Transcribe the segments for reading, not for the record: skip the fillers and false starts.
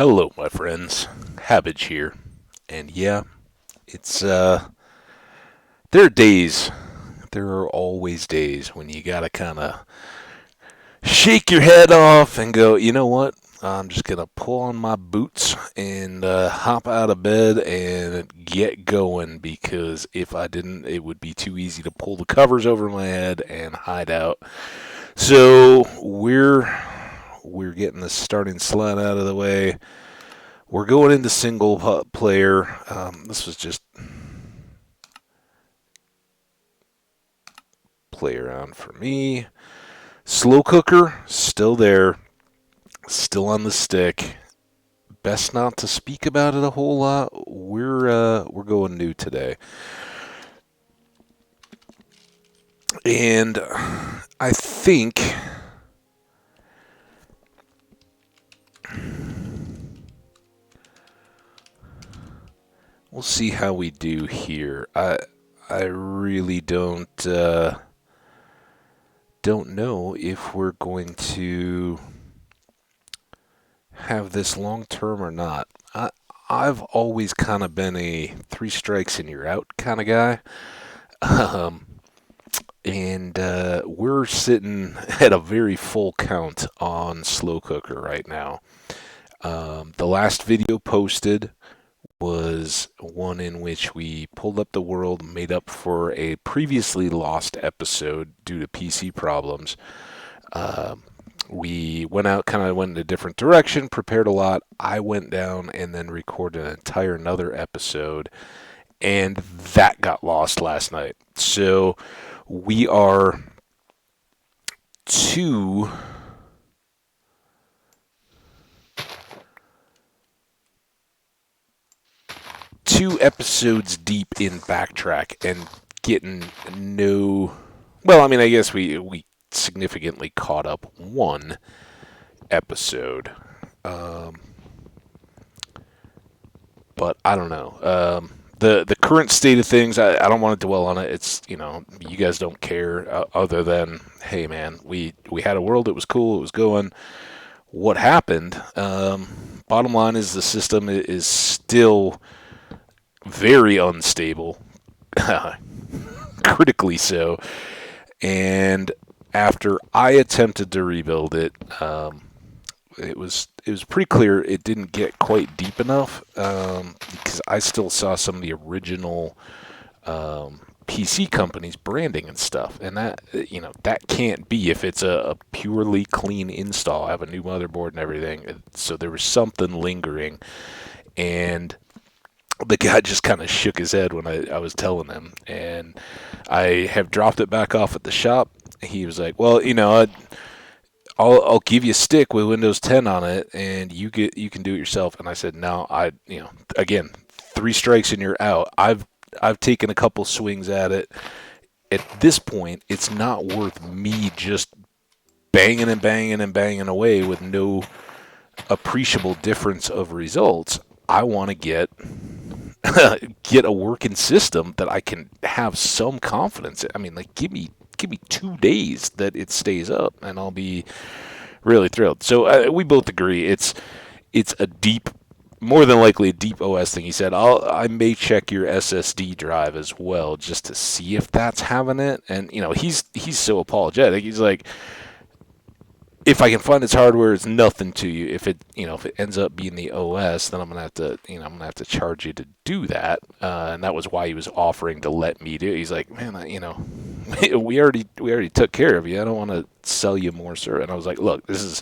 Hello, my friends. Hambbage here. And yeah, it's there are days, there are always days when you gotta kind of shake your head off and go, you know what? I'm just gonna pull on my boots and hop out of bed and get going because if I didn't, it would be too easy to pull the covers over my head and hide out. So we're getting the starting slide out of the way. We're going into single player. This was just play around for me. Slow cooker, still there, still on the stick. Best not to speak about it a whole lot. We're going new today, and I think we'll see how we do here. I really don't know if we're going to have this long term or not. I've always kind of been a three strikes and you're out kind of guy. Um, and we're sitting at a very full count on slow cooker right now. The last video posted was one in which we pulled up the world, made up for a previously lost episode due to PC problems. We went out, kind of went in a different direction, prepared a lot. I went down and then recorded an entire another episode, and that got lost last night. So we are two episodes deep in backtrack and getting no. Well, I mean, I guess we significantly caught up one episode. Um, but I don't know. The current state of things, I don't want to dwell on it. It's, you guys don't care other than, hey, man, we had a world. It was cool. It was going. What happened? Bottom line is the system is still very unstable, critically so. And after I attempted to rebuild it, it was pretty clear it didn't get quite deep enough because I still saw some of the original PC companies branding and stuff, and that can't be if it's a purely clean install. I have a new motherboard and everything, so there was something lingering, and the guy just kind of shook his head when I was telling him, and I have dropped it back off at the shop. He was like, "Well, I'll give you a stick with Windows 10 on it, and you can do it yourself." And I said, "No, again, three strikes and you're out. I've taken a couple swings at it. At this point, it's not worth me just banging and banging and banging away with no appreciable difference of results. I want to get a working system that I can have some confidence in. I mean, like, give me 2 days that it stays up, and I'll be really thrilled." So we both agree it's a deep, more than likely a deep OS thing. He said, I may check your SSD drive as well just to see if that's having it. And he's so apologetic. He's like, if I can find its hardware, it's nothing to you. If it ends up being the OS, then I'm gonna have to charge you to do that. And that was why he was offering to let me do it. He's like, "Man, we already took care of you. I don't want to sell you more, sir." And I was like, "Look, this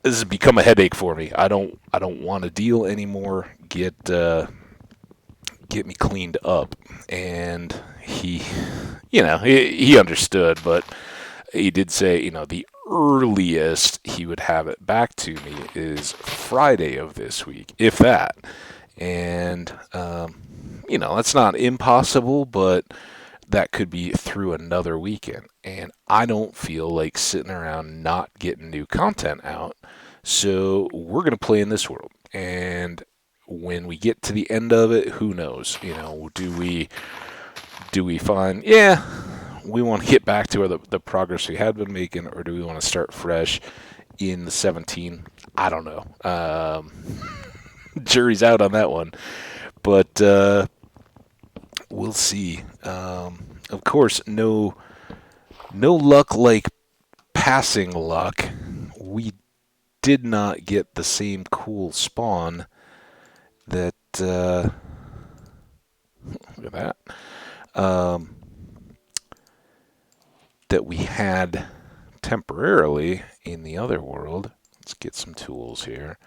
has become a headache for me. I don't want to deal anymore. Get me cleaned up." And he understood, but he did say, the earliest he would have it back to me is Friday of this week, if that. And, that's not impossible, but that could be through another weekend. And I don't feel like sitting around not getting new content out. So we're going to play in this world. And when we get to the end of it, who knows? Do we find, we want to get back to the progress we had been making, or do we want to start fresh in the 17? I don't know. Jury's out on that one, but we'll see. Of course, no luck like passing luck. We did not get the same cool spawn that. Look at that. Um, that we had temporarily in the other world. Let's get some tools here.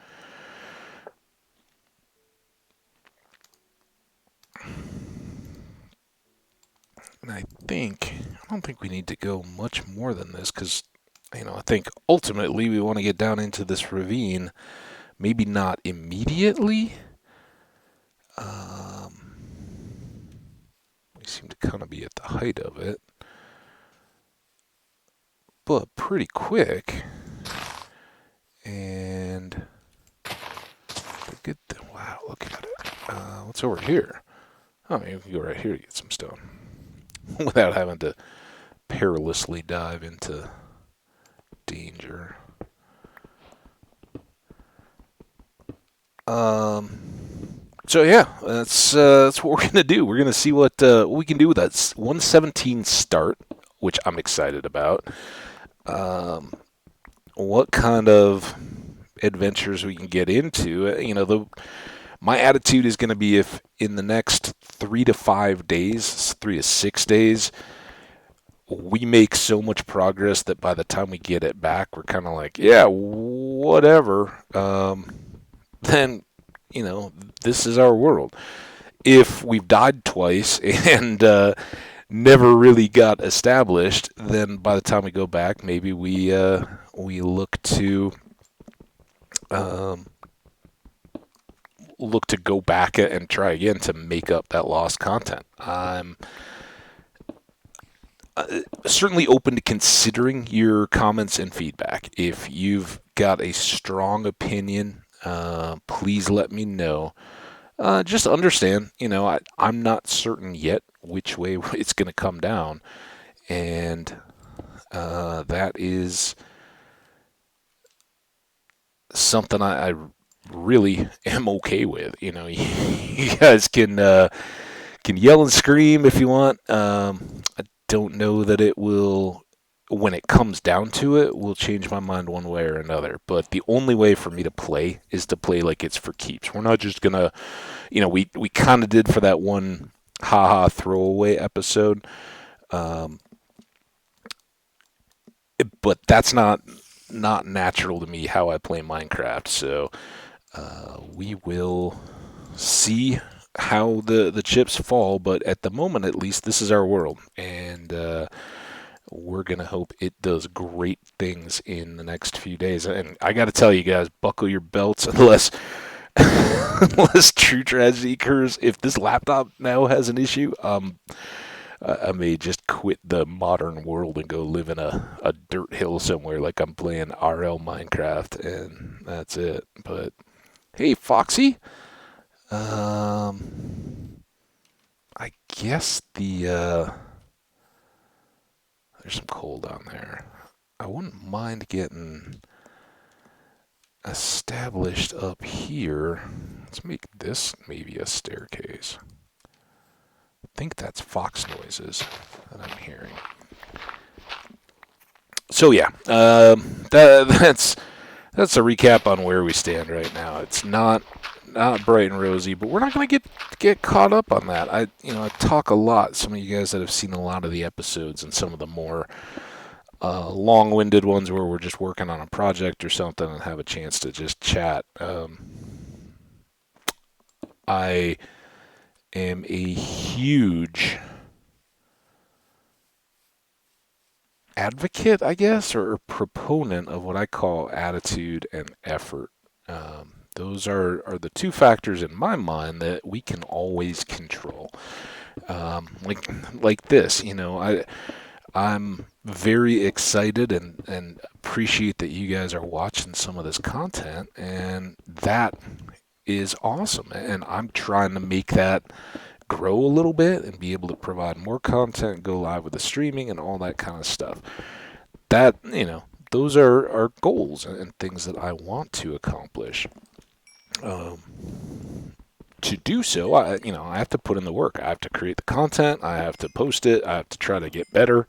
And I don't think we need to go much more than this because, I think ultimately we want to get down into this ravine. Maybe not immediately. We seem to kind of be at the height of it. But pretty quick. And wow, look at it. What's over here? Oh, you can go right here to get some stone without having to perilously dive into danger. So yeah, that's what we're gonna do. We're gonna see what we can do with that 117 start, which I'm excited about. What kind of adventures we can get into? My attitude is going to be if in the next 3 to 5 days, 3 to 6 days, we make so much progress that by the time we get it back, we're kind of like, yeah, whatever. Then, this is our world. If we've died twice and never really got established, then by the time we go back, maybe we look to go back and try again to make up that lost content. I'm certainly open to considering your comments and feedback. If you've got a strong opinion, please let me know. Just understand, I'm not certain yet which way it's going to come down, and that is something I really am okay with. You guys can yell and scream if you want. I don't know that it will, when it comes down to it, will change my mind one way or another. But the only way for me to play is to play like it's for keeps. We're not just gonna, we kind of did for that one haha throwaway episode. But that's not natural to me how I play Minecraft. So we will see how the chips fall, but at the moment at least this is our world, and we're gonna hope it does great things in the next few days. And I gotta tell you guys, buckle your belts unless unless true tragedy occurs. If this laptop now has an issue, I may just quit the modern world and go live in a dirt hill somewhere like I'm playing RL Minecraft, and that's it. But hey, Foxy, I guess there's some coal down there. I wouldn't mind getting established up here. Let's make this maybe a staircase. I think that's fox noises that I'm hearing. So yeah, that's a recap on where we stand right now. It's not bright and rosy, but we're not going to get caught up on that. I talk a lot. Some of you guys that have seen a lot of the episodes and some of the more long-winded ones where we're just working on a project or something and have a chance to just chat. I am a huge advocate, I guess, or proponent of what I call attitude and effort. Those are the two factors in my mind that we can always control. Like this, I'm very excited and appreciate that you guys are watching some of this content, and that is awesome. And I'm trying to make that grow a little bit and be able to provide more content, go live with the streaming and all that kind of stuff. That, those are goals and things that I want to accomplish. Um, to do so, I have to put in the work. I have to create the content. I have to post it. I have to try to get better.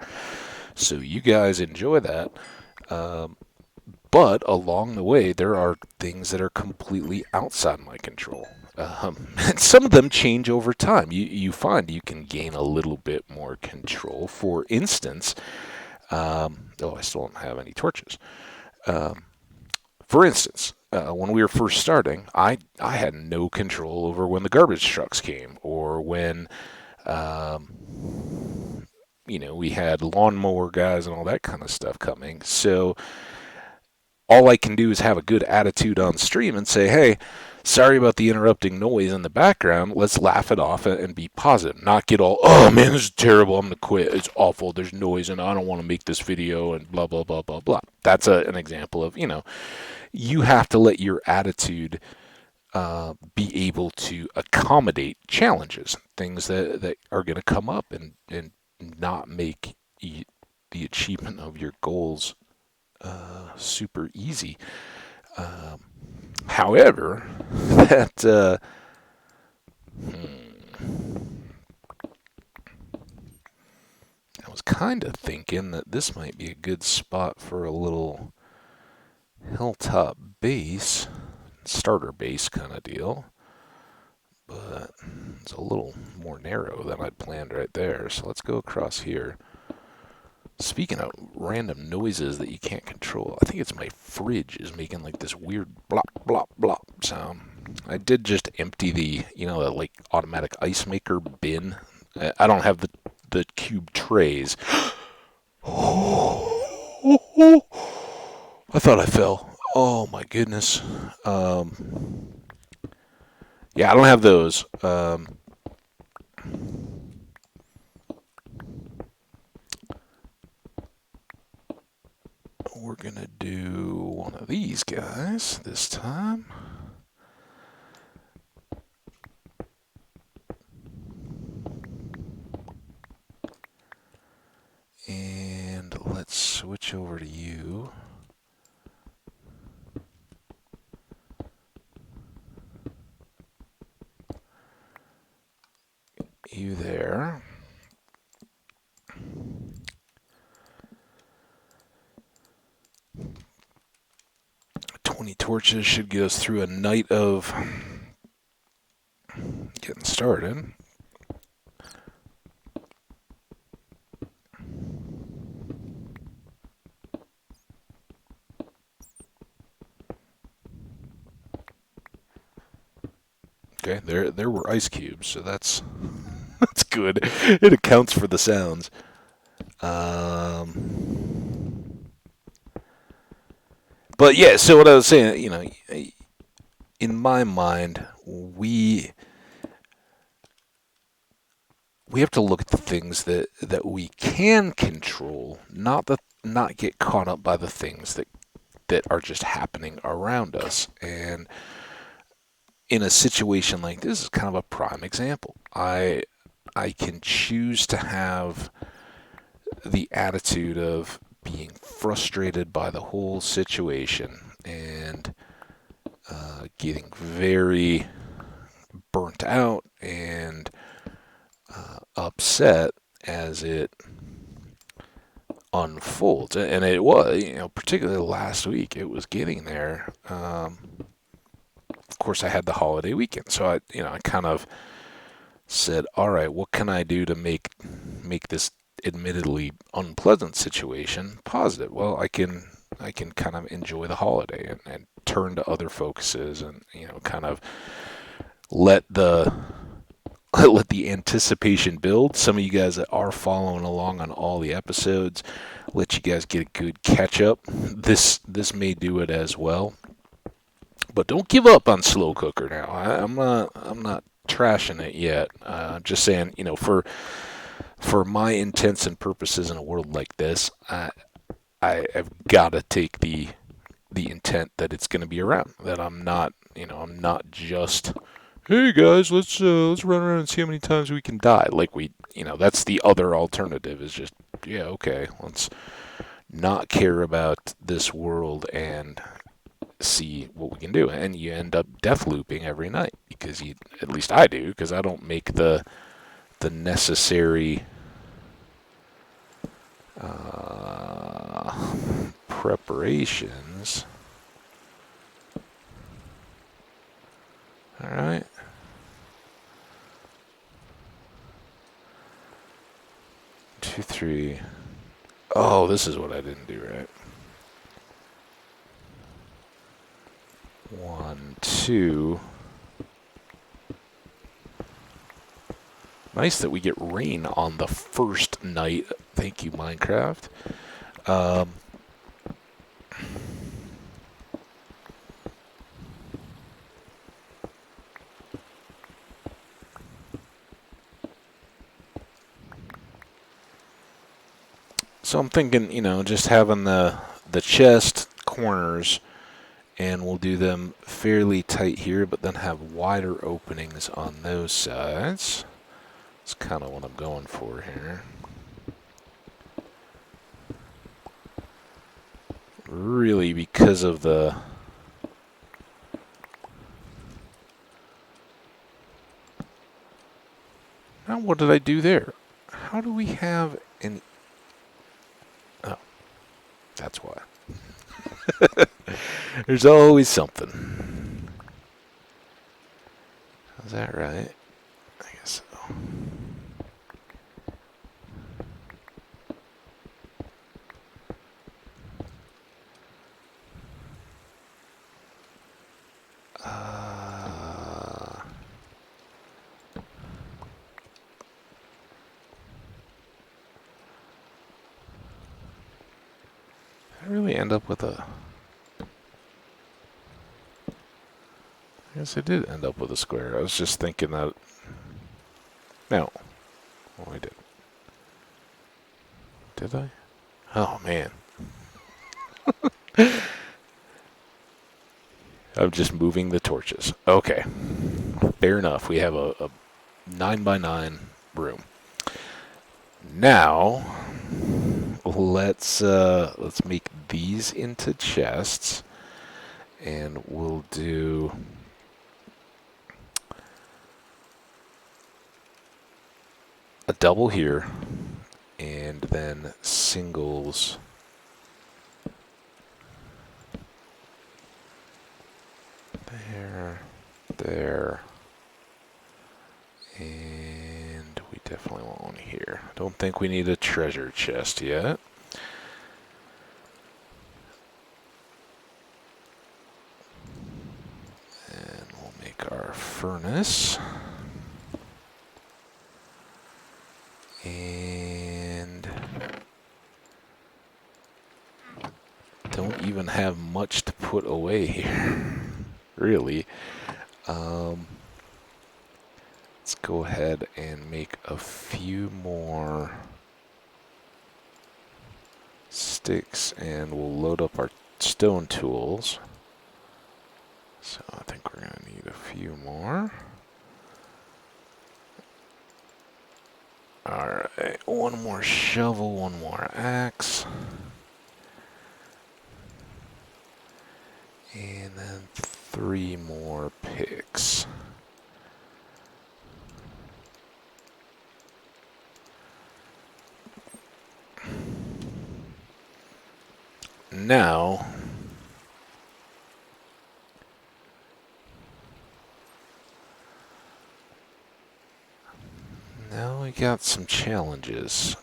So you guys enjoy that. Um, but along the way, there are things that are completely outside my control. And some of them change over time. You find you can gain a little bit more control. For instance, I still don't have any torches. Um, for instance, when we were first starting, I had no control over when the garbage trucks came or when we had lawnmower guys and all that kind of stuff coming. So all I can do is have a good attitude on stream and say, hey, sorry about the interrupting noise in the background. Let's laugh it off and be positive. Not get all, oh man, this is terrible. I'm going to quit. It's awful. There's noise and I don't want to make this video and blah, blah, blah, blah, blah. That's an example of, you have to let your attitude be able to accommodate challenges, things that are going to come up and not make the achievement of your goals super easy. However, that I was kind of thinking that this might be a good spot for a little hilltop base, starter base kind of deal. But it's a little more narrow than I'd planned right there. So let's go across here. Speaking of random noises that you can't control, I think it's my fridge is making like this weird blop, blop, blop sound. I did just empty the like automatic ice maker bin. I don't have the cube trays. I thought I fell. Oh my goodness. Yeah, I don't have those. We're gonna do one of these guys this time. And let's switch over to you. You there. 20 torches should get us through a night of getting started. Okay, there were ice cubes, so that's that's good. It accounts for the sounds. But yeah, so what I was saying, in my mind, we have to look at the things that we can control, not get caught up by the things that are just happening around us. And in a situation like this is kind of a prime example. I can choose to have the attitude of being frustrated by the whole situation and getting very burnt out and upset as it unfolds. And it was, particularly last week, it was getting there. Of course, I had the holiday weekend, so I kind of said, all right, what can I do to make this admittedly unpleasant situation positive? Well, I can kind of enjoy the holiday and turn to other focuses and kind of let the anticipation build. Some of you guys that are following along on all the episodes, let you guys get a good catch up. This may do it as well. But don't give up on Slow Cooker now. I'm not trashing it yet. I'm just saying, for my intents and purposes in a world like this, I have got to take the intent that it's going to be around. That I'm not just, hey guys, let's run around and see how many times we can die. Like that's the other alternative is just, yeah, okay, let's not care about this world and see what we can do. And you end up death looping every night because you, at least I do, because I don't make the necessary preparations. All right. 2, 3. Oh, this is what I didn't do right. 1, 2. Nice that we get rain on the first night. Thank you, Minecraft. Um, so I'm thinking, just having the chest corners, and we'll do them fairly tight here, but then have wider openings on those sides. That's kind of what I'm going for here. Really, because of the... Now, what did I do there? How do we have an... Oh, that's why. There's always something. Is that right? I guess so. I really end up with a... I guess I did end up with a square. I was just thinking that... No. Oh, I didn't. Did I? Oh, man. I'm just moving the torches. Okay. Fair enough. We have a 9x9 room. Now, let's make these into chests, and we'll do a double here, and then singles there, and we definitely want one here. Don't think we need a treasure chest yet. And we'll make our furnace. And don't even have much to put away here, really. Let's go ahead and make a few more sticks, and we'll load up our stone tools. So I think we're going to need a few more. Alright, one more shovel, one more axe. And then 3 more picks. Now, we got some challenges.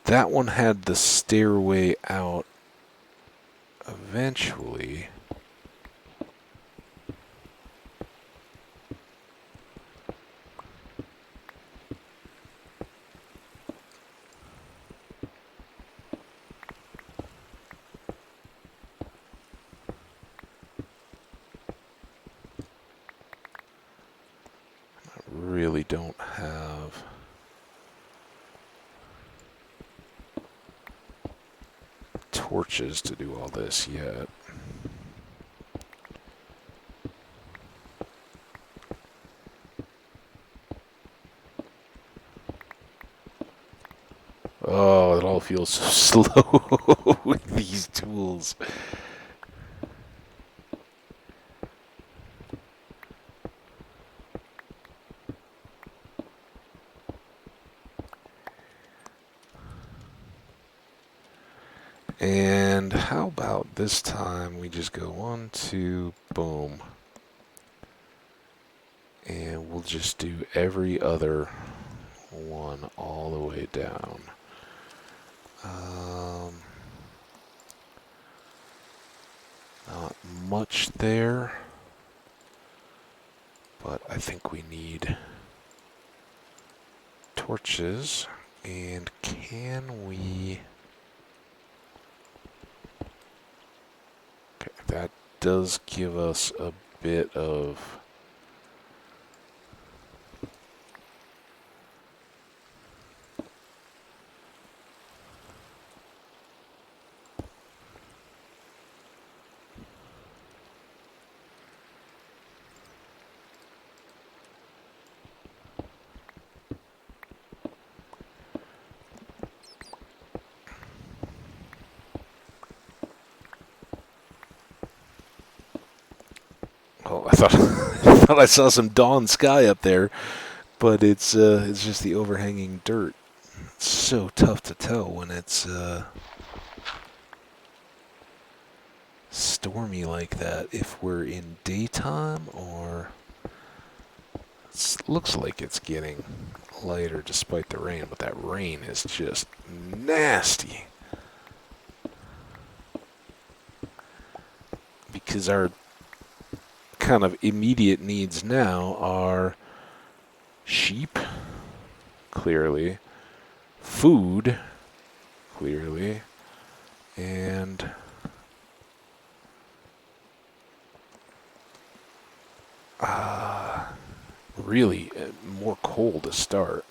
That one had the stairway out eventually. I really don't have... torches to do all this yet. feel so slow with these tools. And how about this time we just go 1, 2, boom. And we'll just do every other one all the way down. Not much there, but I think we need torches. And can we... Okay, that does give us a bit of... Oh, I thought I thought I saw some dawn sky up there, but it's just the overhanging dirt. It's so tough to tell when it's stormy like that. If we're in daytime or it looks like it's getting lighter despite the rain, but that rain is just nasty. Because our kind of immediate needs now are sheep, clearly, food, clearly, and really more coal to start.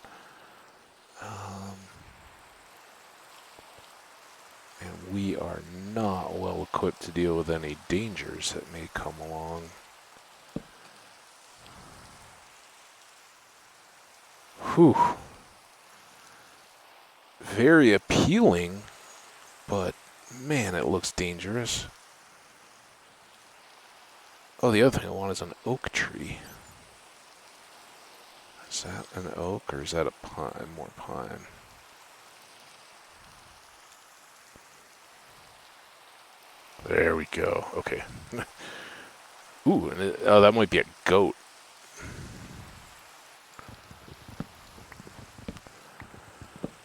And we are not well equipped to deal with any dangers that may come along. Whew. Very appealing, but man, it looks dangerous. Oh, the other thing I want is an oak tree. Is that an oak or is that a pine? More pine. There we go. Okay. Ooh, and oh, that might be a goat.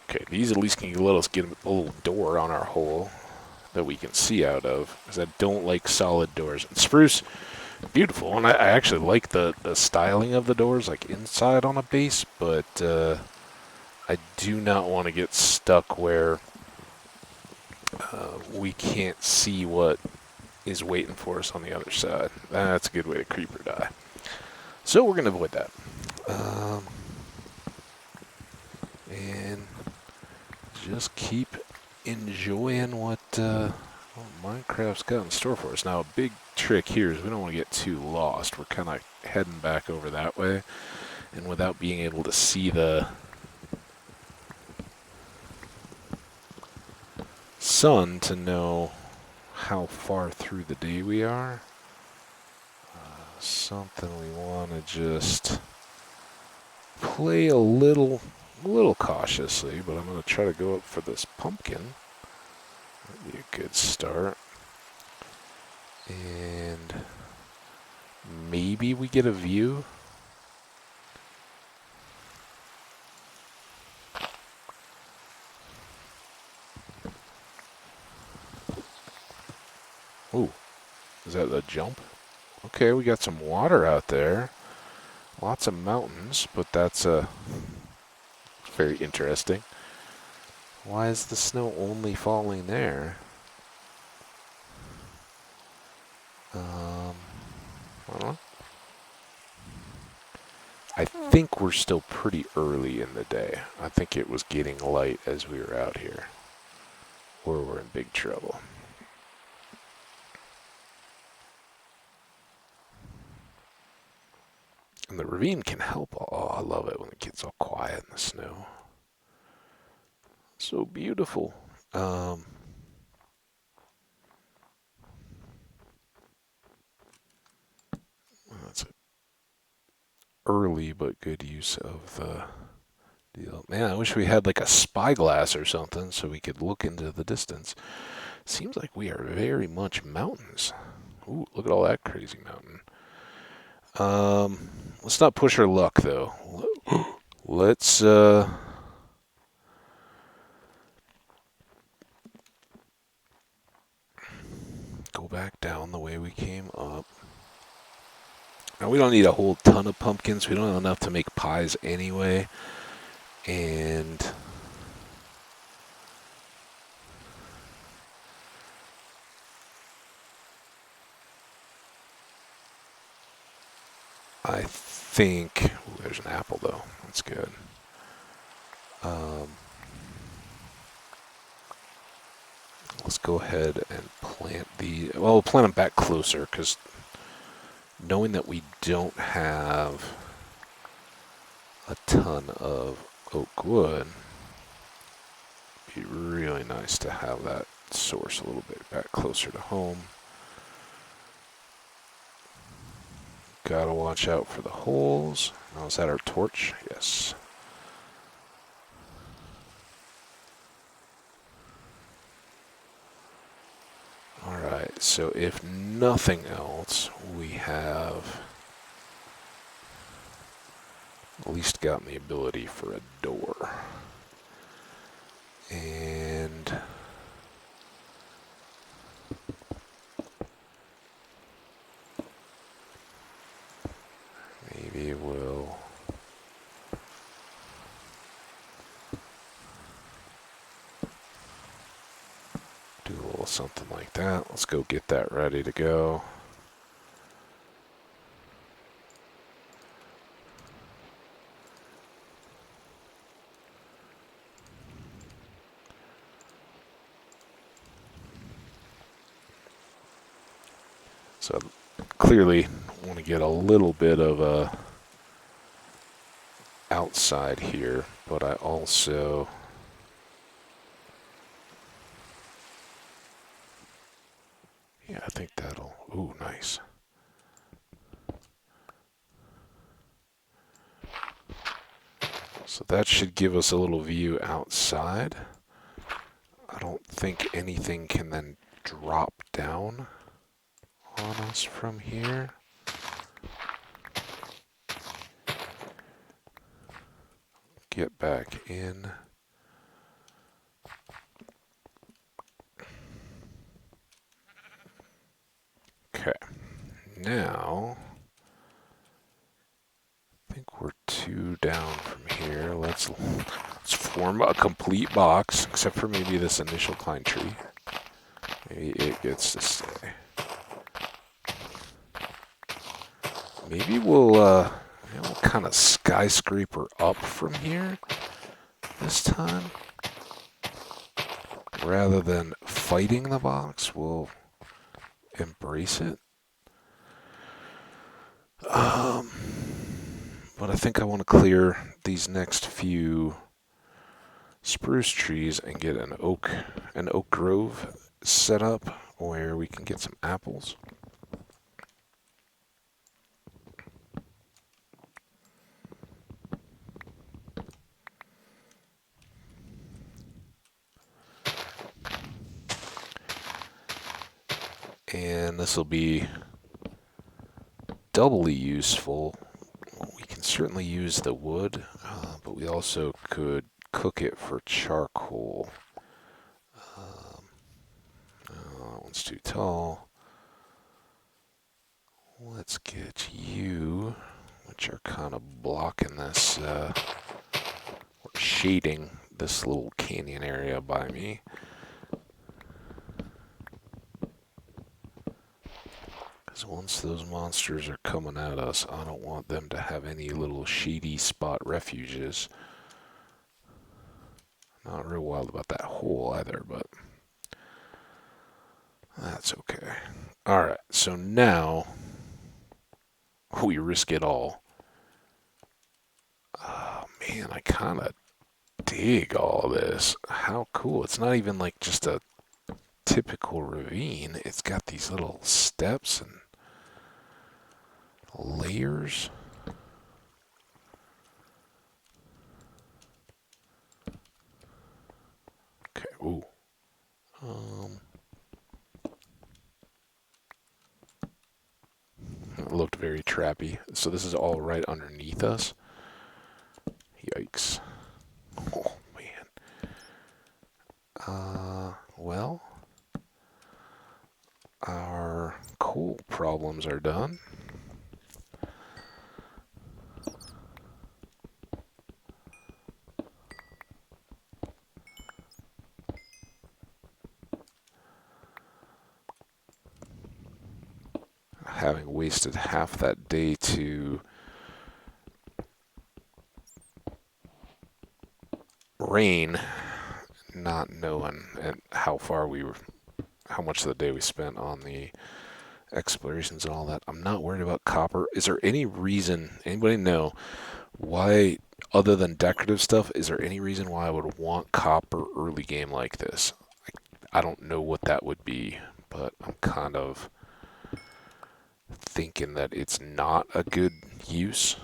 Okay, these at least can let us get a little door on our hole that we can see out of, because I don't like solid doors. And spruce, beautiful, and I actually like the styling of the doors, like inside on a base, but I do not want to get stuck where we can't see what is waiting for us on the other side. That's a good way to creep or die. So we're going to avoid that. And just keep enjoying what Minecraft's got in store for us. Now, a big trick here is we don't want to get too lost. We're kind of heading back over that way, and without being able to see the sun to know how far through the day we are. Something we want to just play a little cautiously, but I'm going to try to go up for this pumpkin. That'd be a good start. And maybe we get a view. Ooh, is that a jump? Okay, we got some water out there. Lots of mountains, but that's very interesting. Why is the snow only falling there? I don't know. I think we're still pretty early in the day. I think it was getting light as we were out here, or we're in big trouble. And the ravine can help. Oh, I love it when it gets all quiet in the snow. So beautiful. Um, that's an early but good use of the deal. Man, I wish we had like a spyglass or something so we could look into the distance. Seems like we are very much mountains. Ooh, look at all that crazy mountain. Let's not push our luck though. Let's go back down the way we came up. Now we don't need a whole ton of pumpkins. We don't have enough to make pies anyway. And I think ooh, there's an apple though. That's good. Um, let's go ahead and plant the. Well, we'll plant them back closer because knowing that we don't have a ton of oak wood, it'd be really nice to have that source a little bit back closer to home. Gotta watch out for the holes. Now, is that our torch? Yes. Alright, so if nothing else, we have at least gotten the ability for a door. And maybe we'll do a little something like that. Let's go get that ready to go. So clearly want to get a little bit of a outside here, but I also yeah, I think that'll ooh, nice. So that should give us a little view outside. I don't think anything can then drop down on us from here. Get back in. Okay. Now, I think we're two down from here. Let's form a complete box, except for maybe this initial pine tree. Maybe it gets to stay. Maybe we'll kind of skyscraper up from here this time. Rather than fighting the box, we'll embrace it. But I think I want to clear these next few spruce trees and get an oak grove set up where we can get some apples. And this will be doubly useful. We can certainly use the wood, but we also could cook it for charcoal. That one's too tall. Let's get you, which are kind of blocking this, or shading this little canyon area by me. Because once those monsters are coming at us, I don't want them to have any little shady spot refuges. Not real wild about that hole either, but that's okay. Alright, so now we risk it all. Oh man, I kind of dig all this. How cool. It's not even like just a typical ravine. It's got these little steps and layers. Okay, ooh. Um, it looked very trappy. So this is all right underneath us. Yikes. Oh, man. Well, our coal problems are done. Having wasted half that day to rain, not knowing how far we were, how much of the day we spent on the explorations and all that. I'm not worried about copper. Is there any reason, anybody know, why, other than decorative stuff, is there any reason why I would want copper early game like this? I don't know what that would be, but I'm kind of thinking that it's not a good use.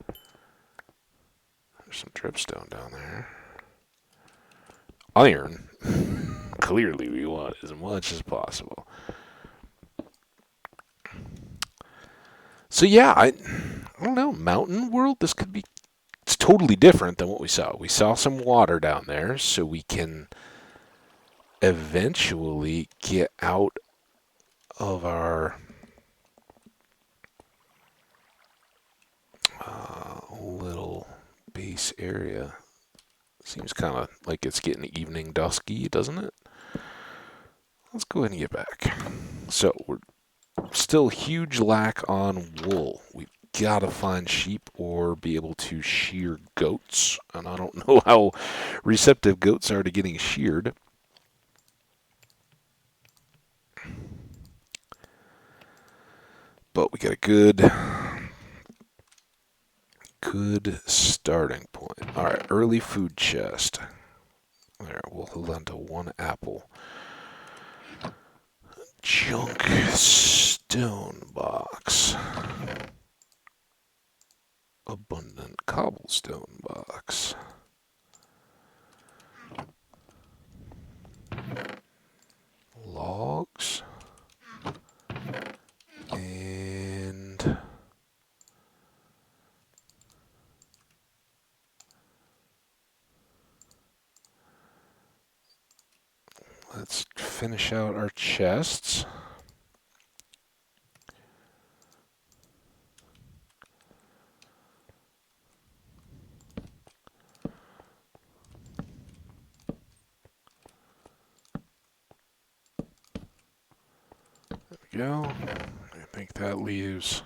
There's some dripstone down there. Iron. Clearly we want as much as possible. So yeah, I don't know, Mountain World, this could be, it's totally different than what we saw. We saw some water down there, so we can eventually get out of our little base area. Seems kind of like it's getting evening dusky, doesn't it? Let's go ahead and get back. So we're still huge lack on wool. We've got to find sheep or be able to shear goats. And I don't know how receptive goats are to getting sheared. But we got a good starting point. All right, early food chest. There, we'll hold on to one apple. Junk stone box. Abundant cobblestone box. Logs. And let's finish out our chests. There we go. I think that leaves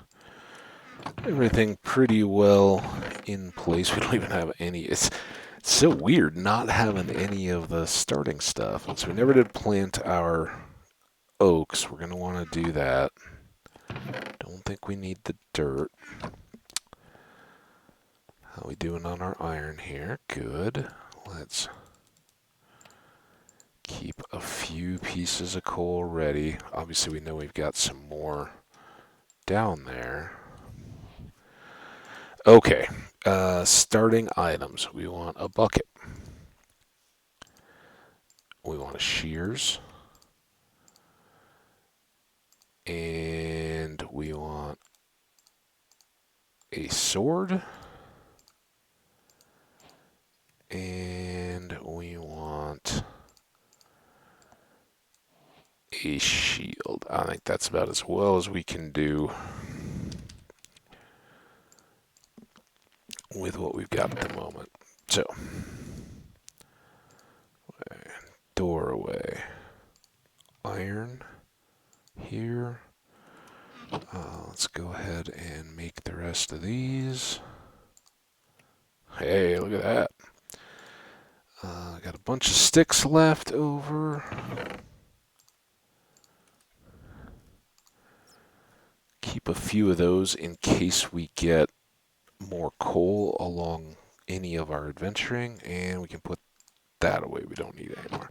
everything pretty well in place. We don't even have any. It's so weird not having any of the starting stuff. And so we never did plant our oaks. We're going to want to do that. Don't think we need the dirt. How we doing on our iron here? Good. Let's keep a few pieces of coal ready. Obviously, we know we've got some more down there. Okay, starting items. We want a bucket. We want a shears. And we want a sword. And we want a shield. I think that's about as well as we can do with what we've got at the moment. So, doorway, iron here. Let's go ahead and make the rest of these. Hey, look at that. Got a bunch of sticks left over. Keep a few of those in case we get more coal along any of our adventuring, and we can put that away. We don't need it anymore.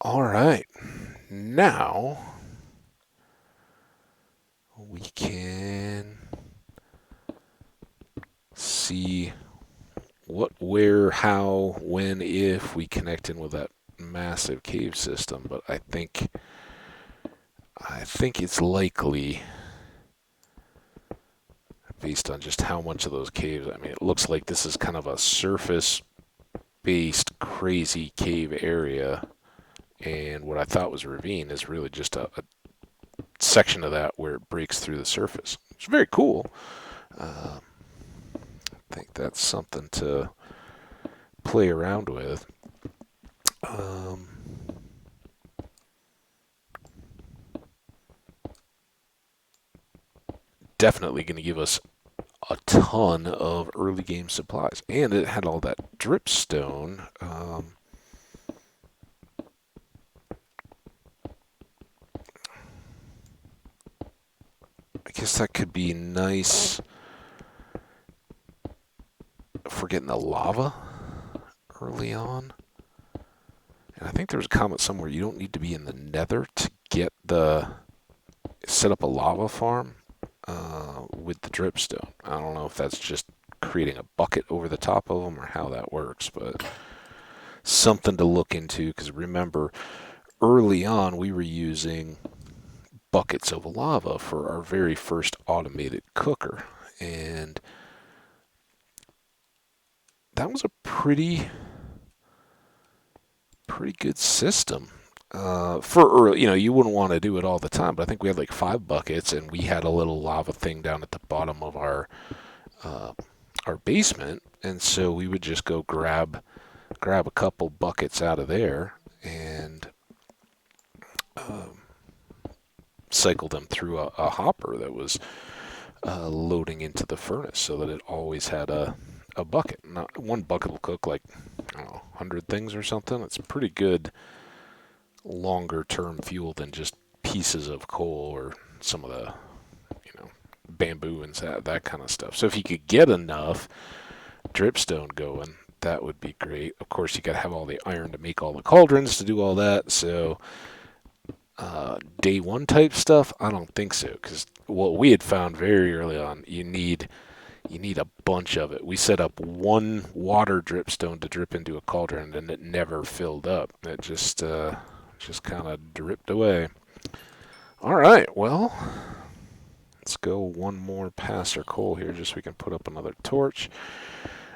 All right, now we can see what, where, how, when, if we connect in with that massive cave system. But I think it's likely, based on just how much of those caves. I mean, it looks like this is kind of a surface-based crazy cave area, and what I thought was a ravine is really just a section of that where it breaks through the surface. It's very cool. I think that's something to play around with. Um, Definitely going to give us a ton of early game supplies, and it had all that dripstone. I guess that could be nice for getting the lava early on. And I think there was a comment somewhere you don't need to be in the nether to set up a lava farm with the dripstone. I don't know if that's just creating a bucket over the top of them or how that works, but something to look into, because remember, early on we were using buckets of lava for our very first automated cooker, and that was a pretty good system. For early, you wouldn't want to do it all the time, but I think we had like 5 buckets, and we had a little lava thing down at the bottom of uh, our basement, and so we would just go grab a couple buckets out of there and um, cycle them through a hopper that was loading into the furnace, so that it always had a bucket. Not one bucket will cook like, I don't know, 100 things or something. It's pretty good longer term fuel than just pieces of coal or some of the, bamboo and that kind of stuff. So if you could get enough dripstone going, that would be great. Of course, you got to have all the iron to make all the cauldrons to do all that. So day one type stuff, I don't think so, because what we had found very early on, you need a bunch of it. We set up one water dripstone to drip into a cauldron, and it never filled up. It just kind of dripped away. All right, well, let's go one more past our coal here, just so we can put up another torch.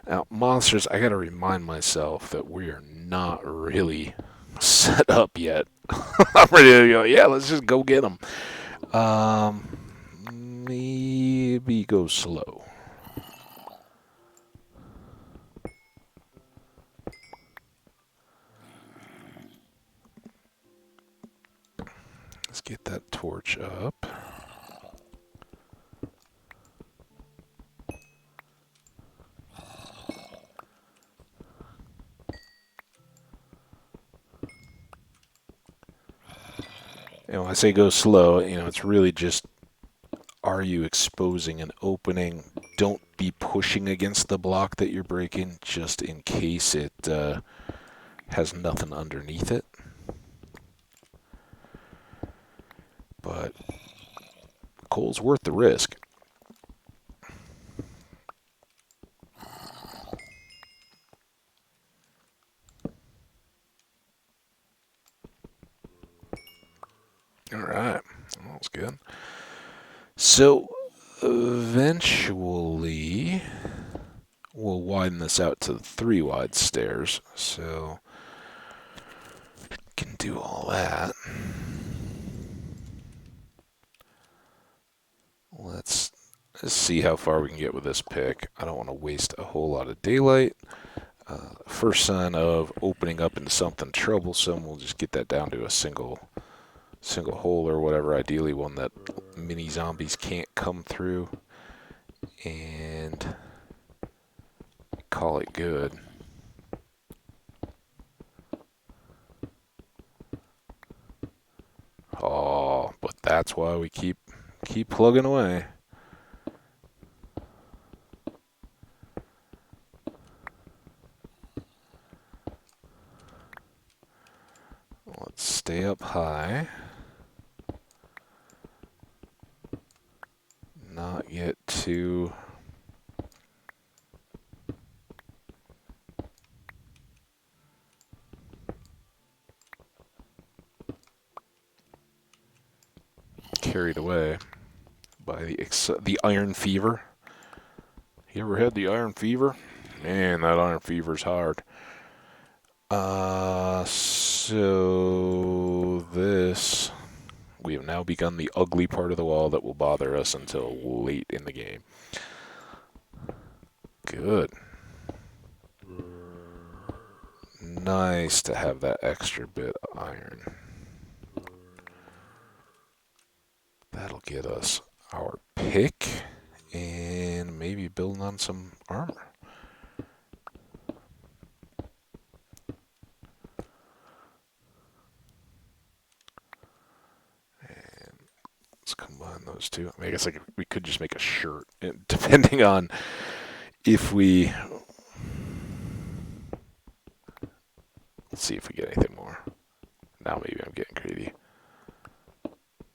Now, monsters, I got to remind myself that we are not really set up yet. I'm ready to go. Yeah, let's just go get them. Maybe go slow. Let's get that torch up. When I say go slow, it's really just, are you exposing an opening? Don't be pushing against the block that you're breaking, just in case it has nothing underneath it. But coal's worth the risk. All right, that's good. So eventually we'll widen this out to 3 wide stairs, so can do all that. Let's see how far we can get with this pick. I don't want to waste a whole lot of daylight. First sign of opening up into something troublesome, we'll just get that down to a single hole or whatever, ideally one that mini zombies can't come through, and call it good. Oh, but that's why we keep plugging away. high. Not get too carried away by the iron fever. You ever had the iron fever? Man, that iron fever's hard. So this, we have now begun the ugly part of the wall that will bother us until late in the game. Good. Nice to have that extra bit of iron. That'll get us our pick and maybe building on some armor. And let's combine those two. I mean, I guess we could just make a shirt, depending on if we... Let's see if we get anything more. Now maybe I'm getting greedy.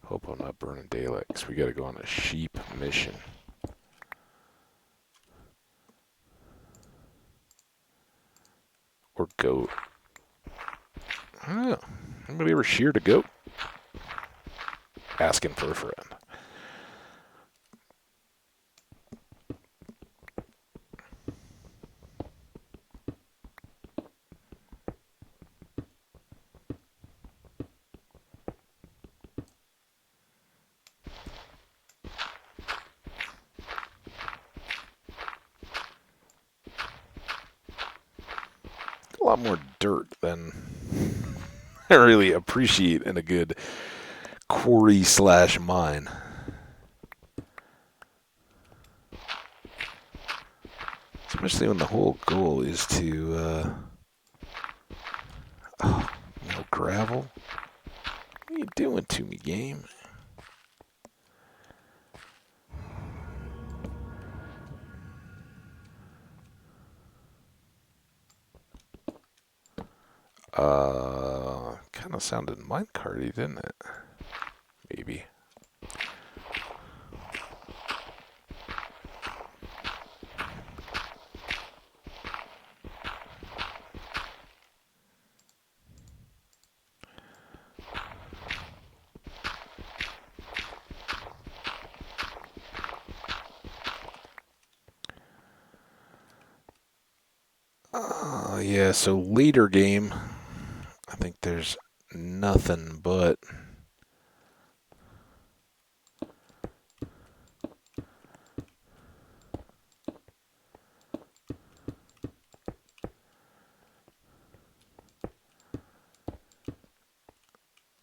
Hope I'm not burning daylight, because we got to go on a sheep mission. Or goat. I don't know. Anybody ever sheared a goat? Asking for a friend. A lot more dirt than I really appreciate in a good quarry / mine. Especially when the whole goal is to, no gravel. What are you doing to me, game? Kind of sounded minecarty, didn't it? Maybe. Yeah, so later game, I think there's nothing but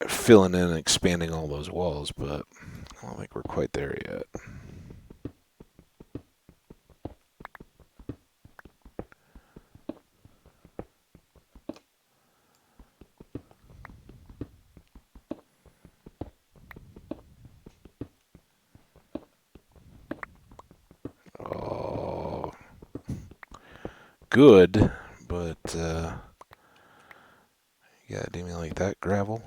filling in and expanding all those walls, but I don't think we're quite there yet. Oh, good, but you gotta do me like that, gravel.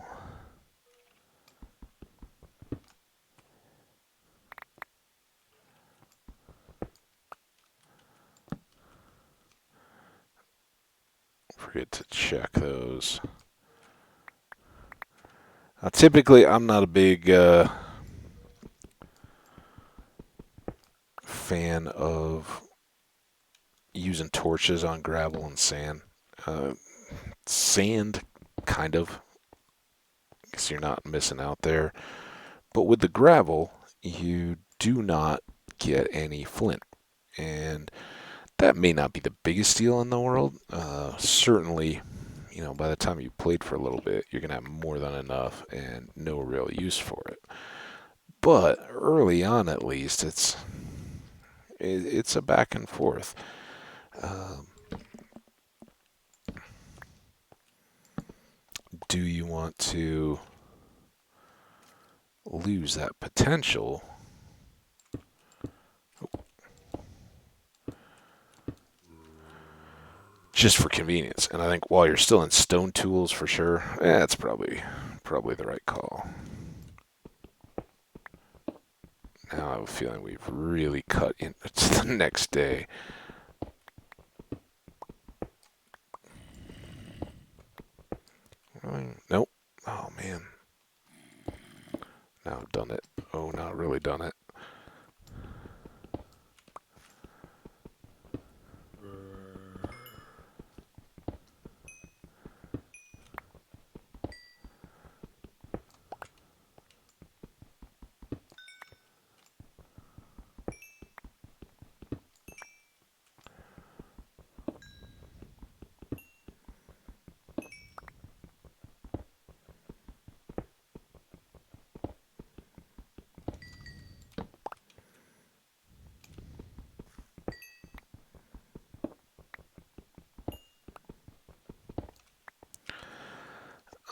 Forget to check those. Typically, I'm not a big fan of using torches on gravel and sand. Sand, kind of, because you're not missing out there. But with the gravel, you do not get any flint. And that may not be the biggest deal in the world. Certainly, by the time you played for a little bit, you're going to have more than enough and no real use for it. But early on, at least, it's a back and forth. Do you want to lose that potential? Just for convenience. And I think while you're still in stone tools for sure, it's probably probably the right call. Now I have a feeling we've really cut into the next day. Nope. Oh, man. Now I've done it. Oh, now I've really done it.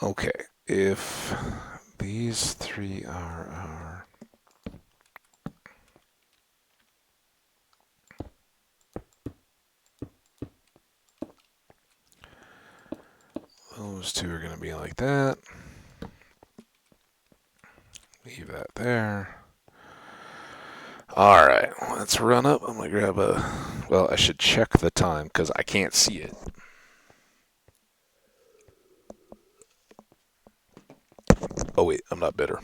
Okay, if these three are our... Those two are going to be like that. Leave that there. Alright, let's run up. I'm going to grab a... Well, I should check the time because I can't see it. Oh wait, I'm not bitter.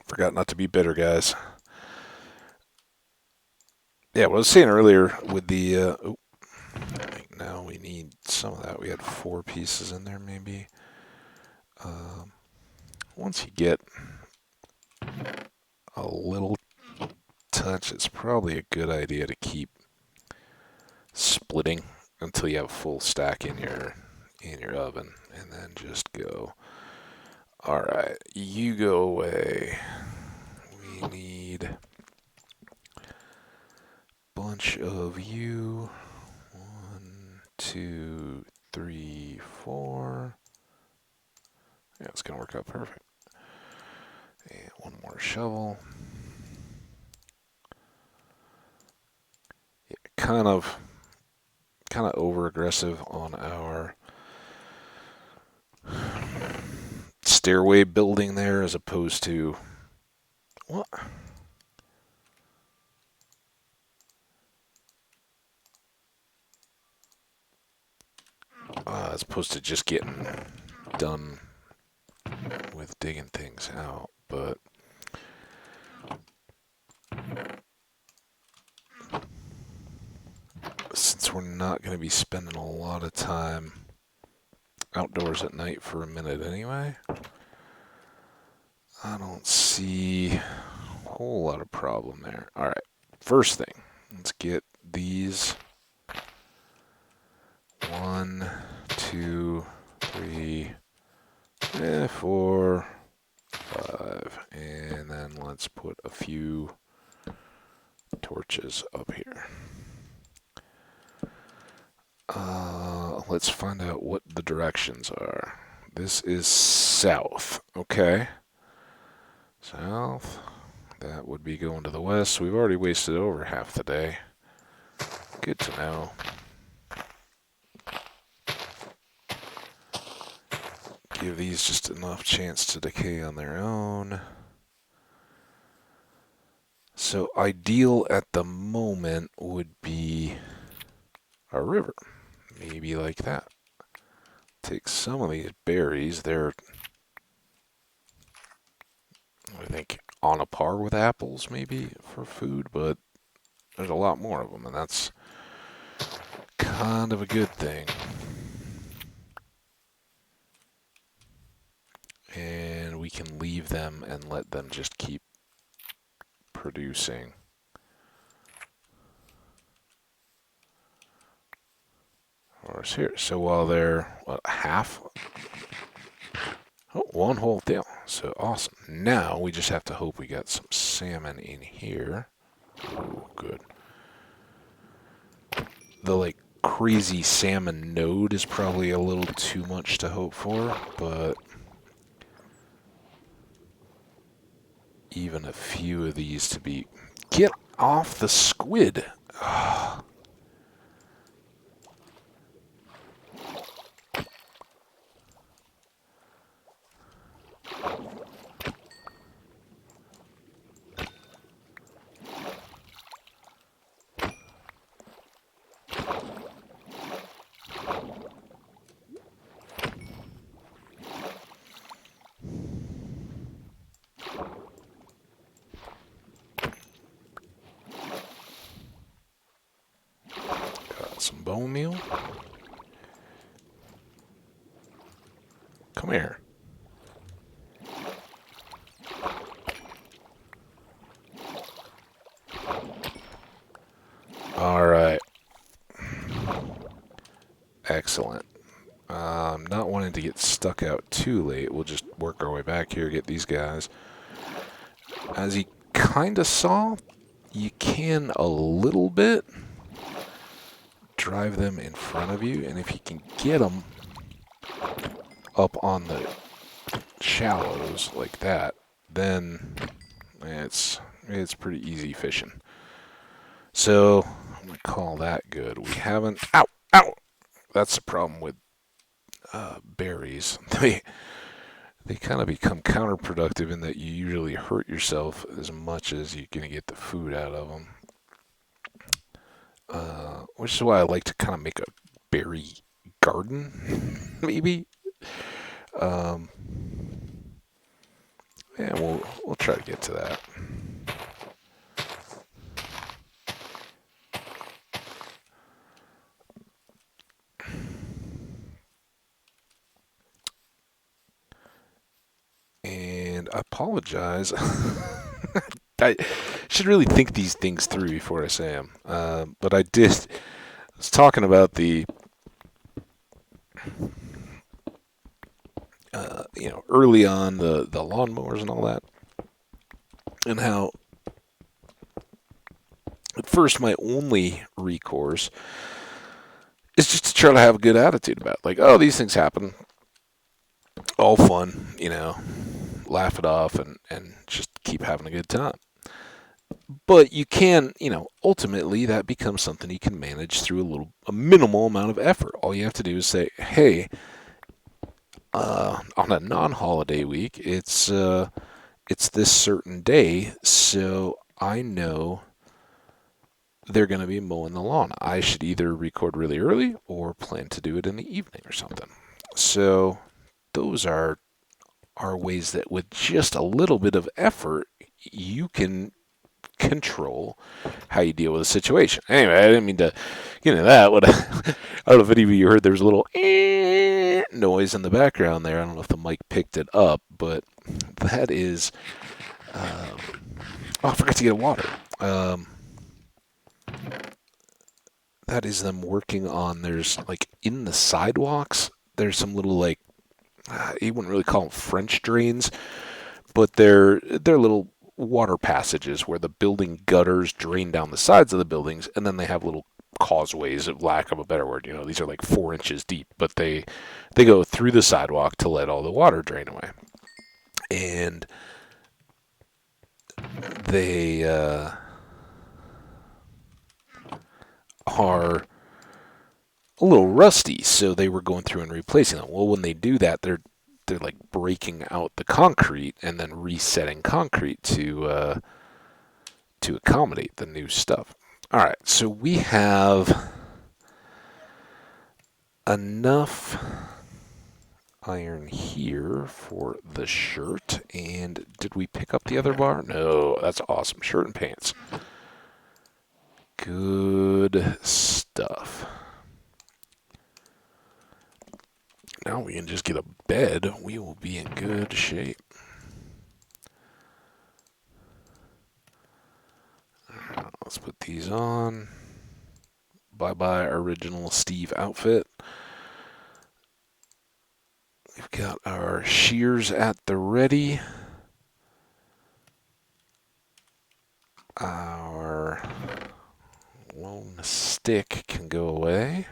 Forgot not to be bitter, guys. Yeah, what I was saying earlier with the... I think now we need some of that. We had 4 pieces in there, maybe. Once you get a little touch, it's probably a good idea to keep splitting until you have a full stack in your oven, and then just go. All right, you go away. We need a bunch of you. 1, 2, 3, 4. Yeah, it's gonna work out perfect. And one more shovel. Yeah, kind of over aggressive on our stairway building there, as opposed to what? As opposed to just getting done with digging things out, but since we're not going to be spending a lot of time outdoors at night for a minute anyway, I don't see a whole lot of problem there. All right, first thing, let's get these 1, 2, 3, 4, 5, and then let's put a few torches up here. Let's find out what the directions are. This is south, okay. South, that would be going to the west. We've already wasted over half the day. Good to know. Give these just enough chance to decay on their own. So ideal at the moment would be a river. Maybe like that. Take some of these berries. They're, I think, on a par with apples maybe for food, but there's a lot more of them, and that's kind of a good thing. And we can leave them and let them just keep producing. Or here. So while they're half, one whole deal. So awesome. Now we just have to hope we got some salmon in here. Oh, good. The like crazy salmon node is probably a little too much to hope for, but even a few of these to be... Get off the squid! Some bone meal. Come here. All right. Excellent. Not wanting to get stuck out too late, we'll just work our way back here, get these guys. As you kind of saw, you can a little bit drive them in front of you, and if you can get them up on the shallows like that, then it's pretty easy fishing. So I'm gonna call that good. We haven't. Ow, ow. That's the problem with berries. They kind of become counterproductive in that you usually hurt yourself as much as you're gonna get the food out of them. Which is why I like to kind of make a berry garden, maybe. Um, yeah, we'll try to get to that. And I apologize. I should really think these things through before I say them. But I was talking about the, early on the lawnmowers and all that, and how at first my only recourse is just to try to have a good attitude about it. Like, oh, these things happen, all fun, laugh it off and just keep having a good time. But you can, ultimately that becomes something you can manage through a minimal amount of effort. All you have to do is say, hey, on a non-holiday week, it's this certain day, so I know they're going to be mowing the lawn. I should either record really early or plan to do it in the evening or something. So those are ways that with just a little bit of effort, you can control how you deal with a situation. Anyway, I didn't mean to get into that. I don't know if any of you heard there was a little noise in the background there. I don't know if the mic picked it up, but that is... I forgot to get water. That is them working on, there's like in the sidewalks, there's some little like, you wouldn't really call them French drains, but they're little water passages where the building gutters drain down the sides of the buildings, and then they have little causeways, of lack of a better word. These are like 4 inches deep, but they go through the sidewalk to let all the water drain away. And they are a little rusty, so they were going through and replacing them. Well, when they do that, they're like breaking out the concrete and then resetting concrete to accommodate the new stuff. All right, so we have enough iron here for the shirt. And did we pick up the other bar? No, that's awesome. Shirt and pants. Good stuff. Now we can just get a bed. We will be in good shape. Right, let's put these on. Bye-bye original Steve outfit. We've got our shears at the ready. Our lone stick can go away.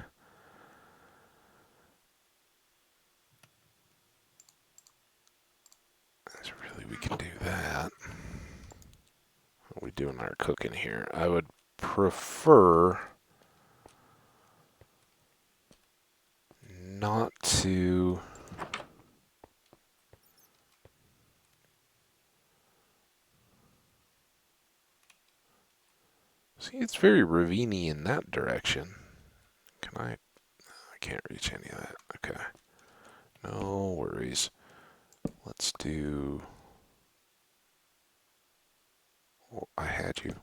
We can do that. What are we doing our cooking here? I would prefer not to... See, it's very ravine-y in that direction. Can I can't reach any of that. Okay. No worries. Let's do... Oh, I had you.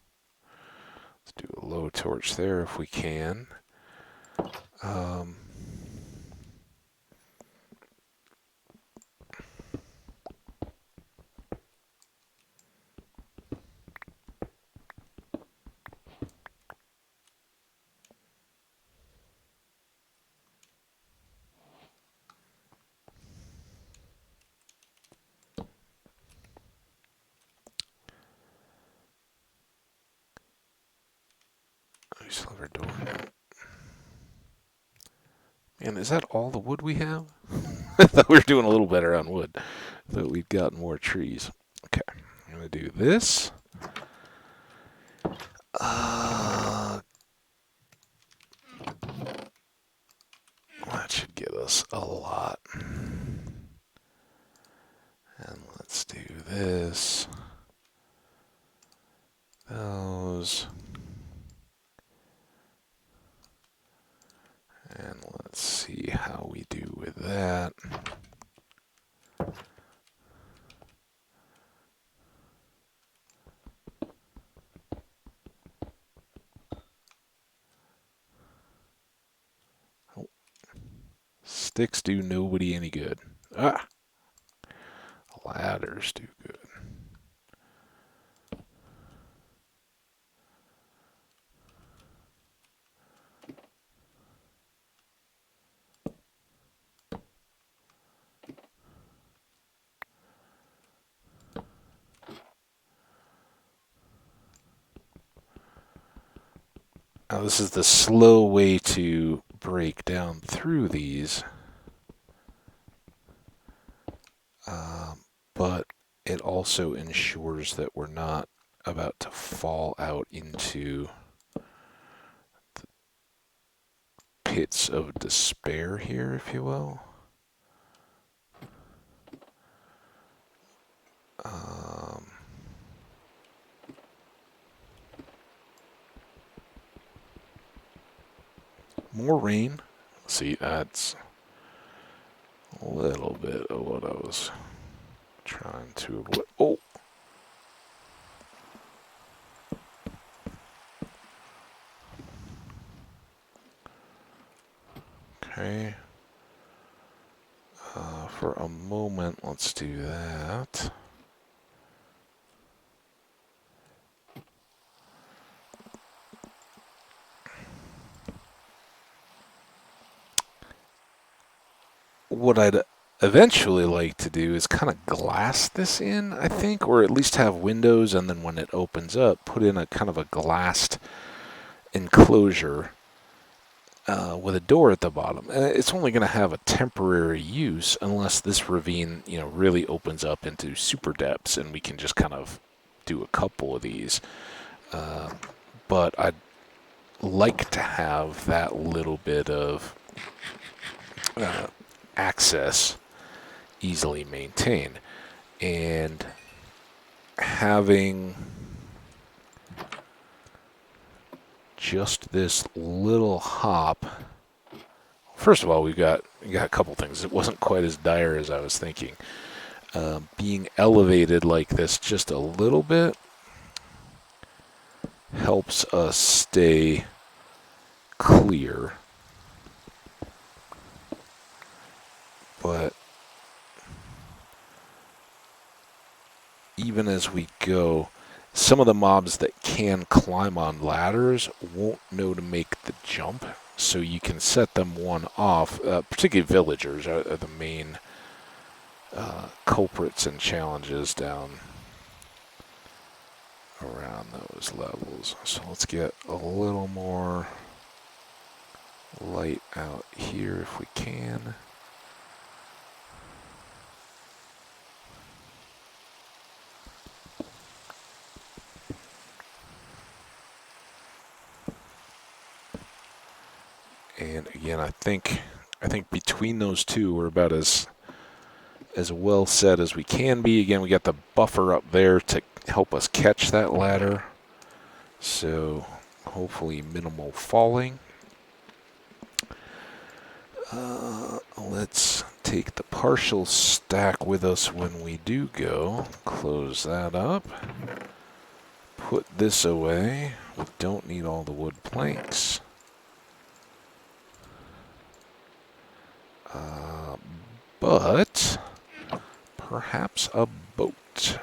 Let's do a low torch there if we can. Um, we still have our door. And is that all the wood we have? I thought we were doing a little better on wood. I thought we'd gotten more trees. Okay, I'm going to do this. That should give us a lot. And let's do this. Those. And let's see how we do with that. Oh. Sticks do nobody any good. Ah! Ladders do good. Now this is the slow way to break down through these, but it also ensures that we're not about to fall out into the pits of despair here, if you will. More rain. See, that's a little bit of what I was trying to avoid. Oh! Okay. For a moment, let's do that. What I'd eventually like to do is kind of glass this in, I think, or at least have windows, and then when it opens up, put in a kind of a glassed enclosure with a door at the bottom. And it's only going to have a temporary use unless this ravine, really opens up into super depths, and we can just kind of do a couple of these. But I'd like to have that little bit of access easily maintained, and having just this little hop. First of all, we got a couple things. It wasn't quite as dire as I was thinking. Being elevated like this just a little bit helps us stay clear. But even as we go, some of the mobs that can climb on ladders won't know to make the jump, so you can set them one off. Particularly villagers are the main culprits and challenges down around those levels. So let's get a little more light out here if we can. And again, I think between those two, we're about as well set as we can be. Again, we got the buffer up there to help us catch that ladder. So hopefully minimal falling. Let's take the partial stack with us when we do go. Close that up. Put this away. We don't need all the wood planks. But perhaps a boat.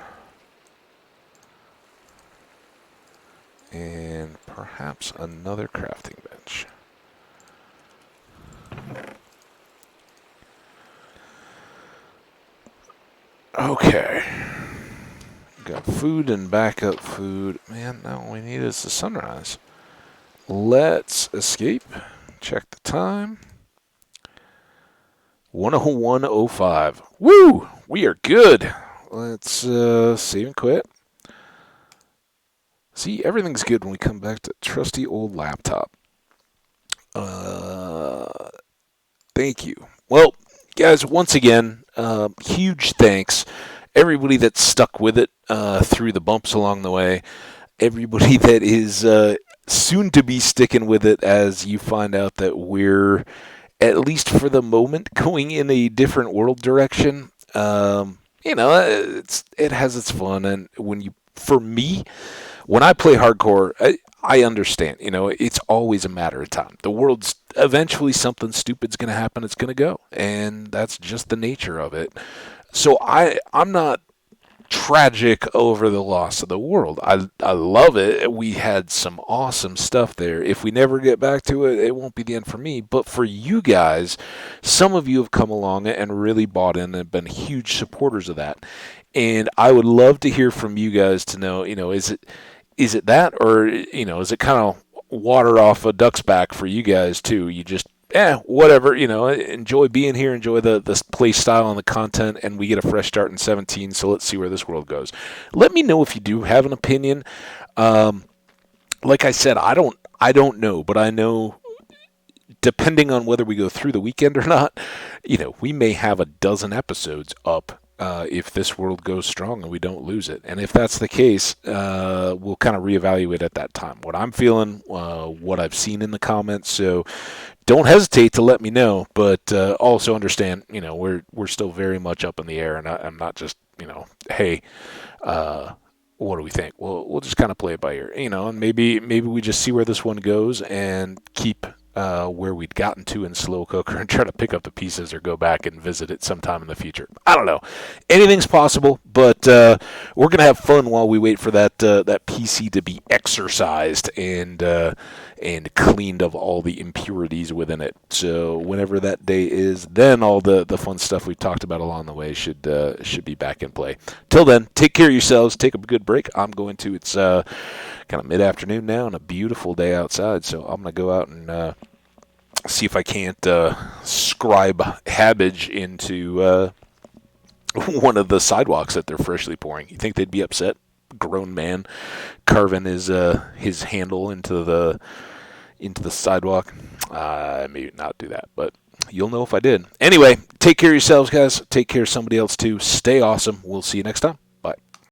And perhaps another crafting bench. Okay. Got food and backup food. Man, now all we need is the sunrise. Let's escape. Check the time. 101.05. Woo! We are good. Let's save and quit. See, everything's good when we come back to trusty old laptop. Thank you. Well, guys, once again, huge thanks. Everybody that stuck with it through the bumps along the way. Everybody that is soon to be sticking with it as you find out that we're, at least for the moment, going in a different world direction. It has its fun, and for me, when I play hardcore, I understand. It's always a matter of time. The world's eventually something stupid's going to happen. It's going to go, and that's just the nature of it. So I'm not tragic over the loss of the world. I love it. We had some awesome stuff there. If we never get back to it, it won't be the end for me. But for you guys, some of you have come along and really bought in and been huge supporters of that. And I would love to hear from you guys to know, is it that, or, is it kind of water off a duck's back for you guys too? You just, whatever, enjoy being here, enjoy the play style and the content, and we get a fresh start in 17, so let's see where this world goes. Let me know if you do have an opinion. Like I said, I don't know, but I know depending on whether we go through the weekend or not, we may have a dozen episodes up if this world goes strong and we don't lose it. And if that's the case, we'll kind of reevaluate at that time what I'm feeling, what I've seen in the comments. So don't hesitate to let me know, but also understand, we're still very much up in the air, and I'm not just, hey, what do we think? We'll just kind of play it by ear, and maybe we just see where this one goes and keep where we'd gotten to in Slow Cooker and try to pick up the pieces or go back and visit it sometime in the future. I don't know. Anything's possible, but we're going to have fun while we wait for that PC to be exercised and cleaned of all the impurities within it. So whenever that day is, then all the fun stuff we've talked about along the way should be back in play. Till then, take care of yourselves. Take a good break. I'm going to. It's kind of mid-afternoon now and a beautiful day outside, so I'm going to go out and see if I can't scribe Hambbage into one of the sidewalks that they're freshly pouring. You think they'd be upset? Grown man carving his handle into the sidewalk. Maybe not do that, but you'll know if I did. Anyway, take care of yourselves, guys. Take care of somebody else too. Stay awesome. We'll see you next time.